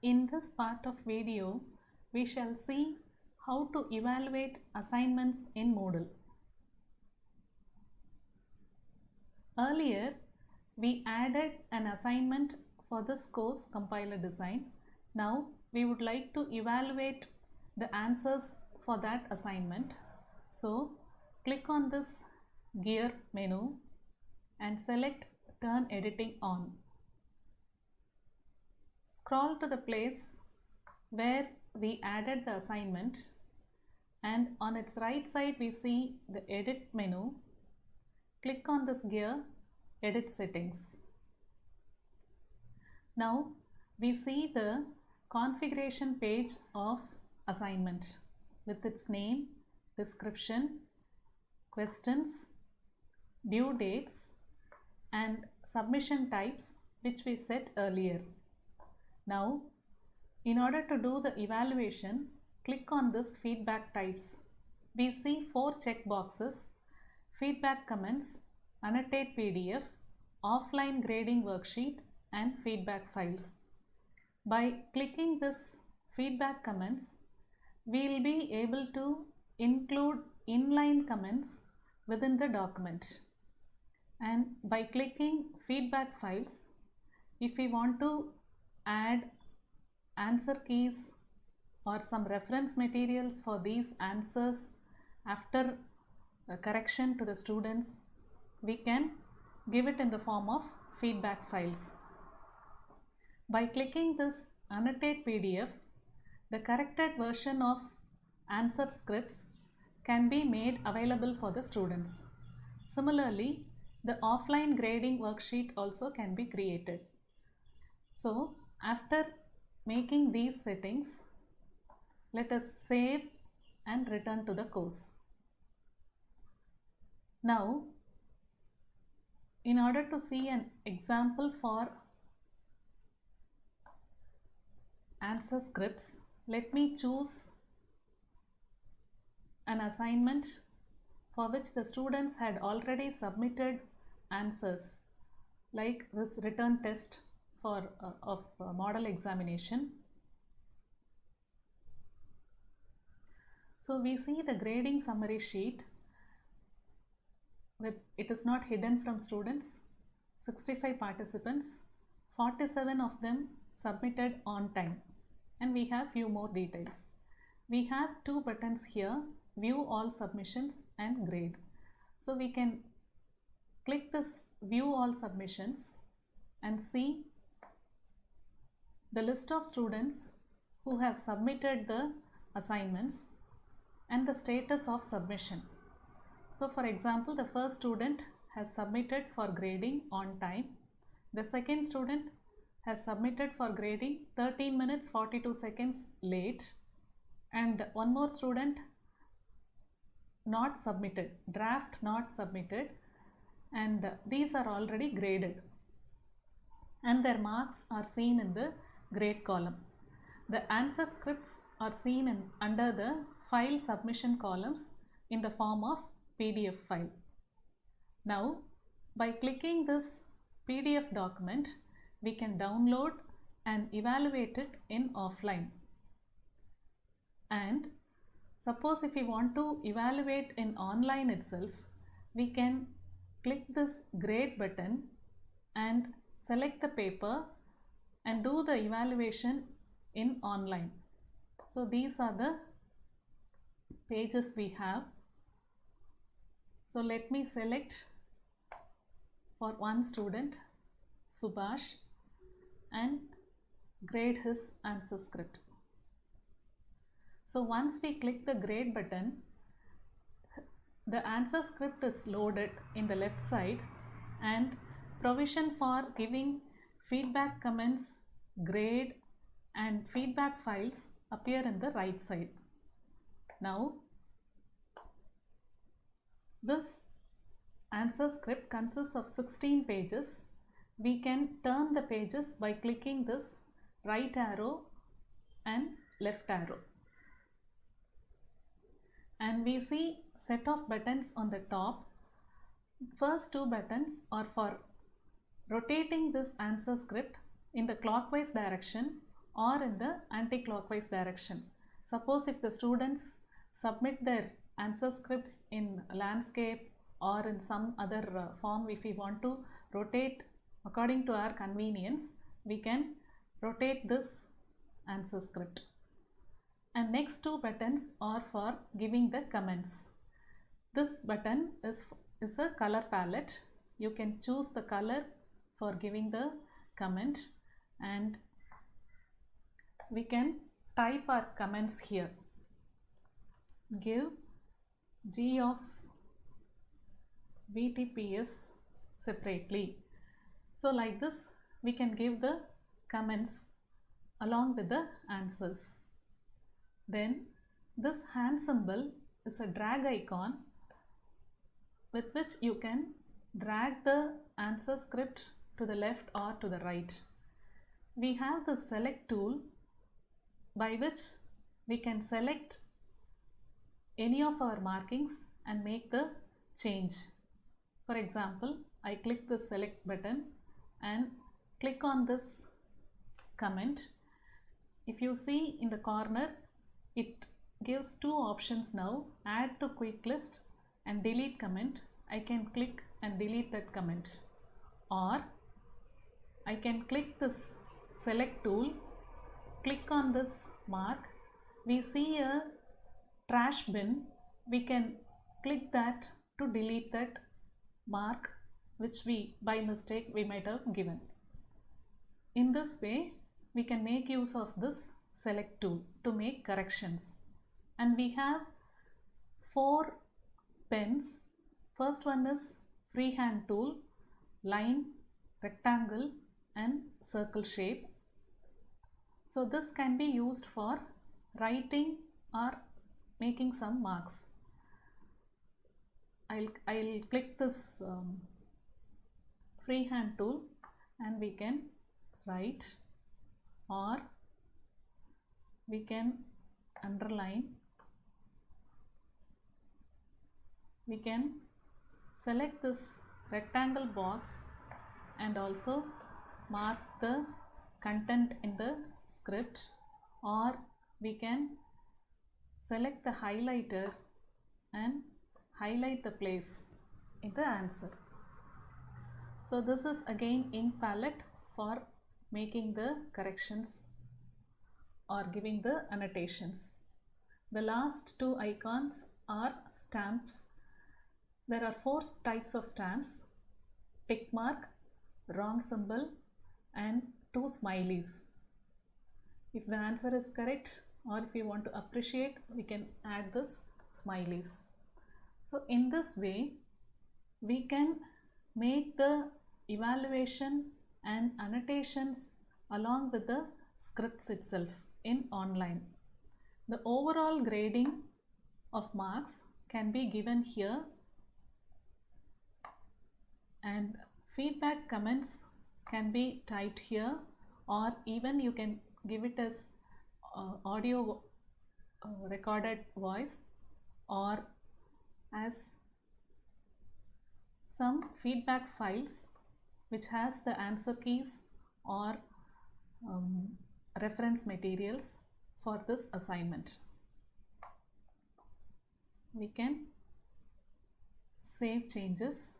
In this part of video, we shall see how to evaluate assignments in Moodle. Earlier, we added an assignment for this course compiler design. Now, we would like to evaluate the answers for that assignment. So, click on this gear menu and select Turn Editing On. Scroll to the place where we added the assignment, and on its right side we see the Edit menu. Click on this gear, Edit Settings. Now we see the configuration page of assignment with its name, description, questions, due dates and submission types which we set earlier. Now, in order to do the evaluation, click on this feedback types. We see 4 checkboxes: feedback comments, annotate PDF, offline grading worksheet and feedback files. By clicking this feedback comments, we will be able to include inline comments within the document. And by clicking feedback files, if we want to add answer keys or some reference materials for these answers after correction to the students, we can give it in the form of feedback files. By clicking this annotate PDF, the corrected version of answer scripts can be made available for the students. Similarly, the offline grading worksheet also can be created. So, after making these settings, let us save and return to the course. Now, in order to see an example for answer scripts, let me choose an assignment for which the students had already submitted answers, like this written test for model examination. So we see the grading summary sheet with it is not hidden from students. 65 participants, 47 of them submitted on time, and we have few more details. We have 2 buttons here, view all submissions and grade. So we can click this view all submissions and see the list of students who have submitted the assignments and the status of submission. So for example, the first student has submitted for grading on time. The second student has submitted for grading 13 minutes 42 seconds late, and one more student not submitted, draft not submitted, and these are already graded and their marks are seen in the grade column. The answer scripts are seen under the file submission columns in the form of PDF file. Now, by clicking this PDF document, we can download and evaluate it in offline. And suppose if we want to evaluate in online itself, we can click this grade button and select the paper and do the evaluation in online. So these are the pages we have. So let me select for one student, Subhash, and grade his answer script. So once we click the grade button, the answer script is loaded in the left side, and provision for giving feedback comments, grade and feedback files appear in the right side. Now, this answer script consists of 16 pages. We can turn the pages by clicking this right arrow and left arrow. And we see set of buttons on the top. First 2 buttons are for rotating this answer script in the clockwise direction or in the anti-clockwise direction. Suppose if the students submit their answer scripts in landscape or in some other form, if we want to rotate according to our convenience, we can rotate this answer script. And next two buttons are for giving the comments. This button is a color palette. You can choose the color for giving the comment, and we can type our comments here. Give G of VTPS separately. So like this we can give the comments along with the answers. Then this hand symbol is a drag icon with which you can drag the answer script to the left or to the right. We have the select tool by which we can select any of our markings and make the change. For example, I click the select button and click on this comment. If you see in the corner, it gives two options now, add to quick list and delete comment. I can click and delete that comment, or I can click this select tool, click on this mark. We see a trash bin. We can click that to delete that mark which we by mistake we might have given. In this way we can make use of this select tool to make corrections. And we have 4 pens. First one is freehand tool, line, rectangle and circle shape. So this can be used for writing or making some marks. I'll click this freehand tool and we can write, or we can underline. We can select this rectangle box and also mark the content in the script, or we can select the highlighter and highlight the place in the answer. So this is again ink palette for making the corrections or giving the annotations. The last two icons are stamps. There are 4 types of stamps: tick mark, wrong symbol and 2 smileys. If the answer is correct or if you want to appreciate, we can add this smileys. So in this way we can make the evaluation and annotations along with the scripts itself in online. The overall grading of marks can be given here, and feedback comments can be typed here, or even you can give it as audio recorded voice, or as some feedback files which has the answer keys or reference materials for this assignment. We can save changes.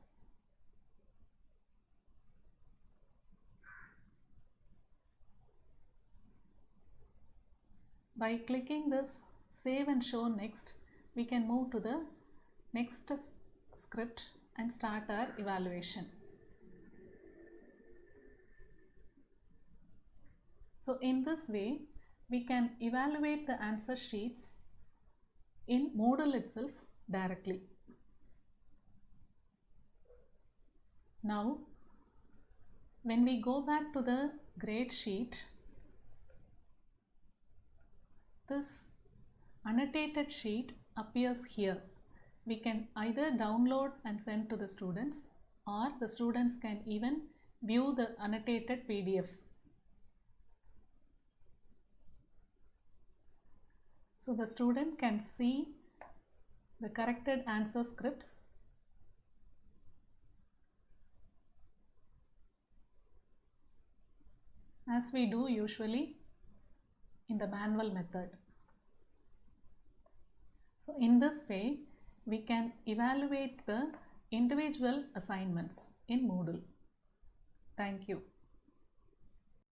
By clicking this save and show next, we can move to the next script and start our evaluation. So in this way we can evaluate the answer sheets in Moodle itself directly. Now when we go back to the grade sheet, this annotated sheet appears here. We can either download and send to the students, or the students can even view the annotated PDF. So the student can see the corrected answer scripts. As we do usually, in the manual method. So in this way, we can evaluate the individual assignments in Moodle. Thank you.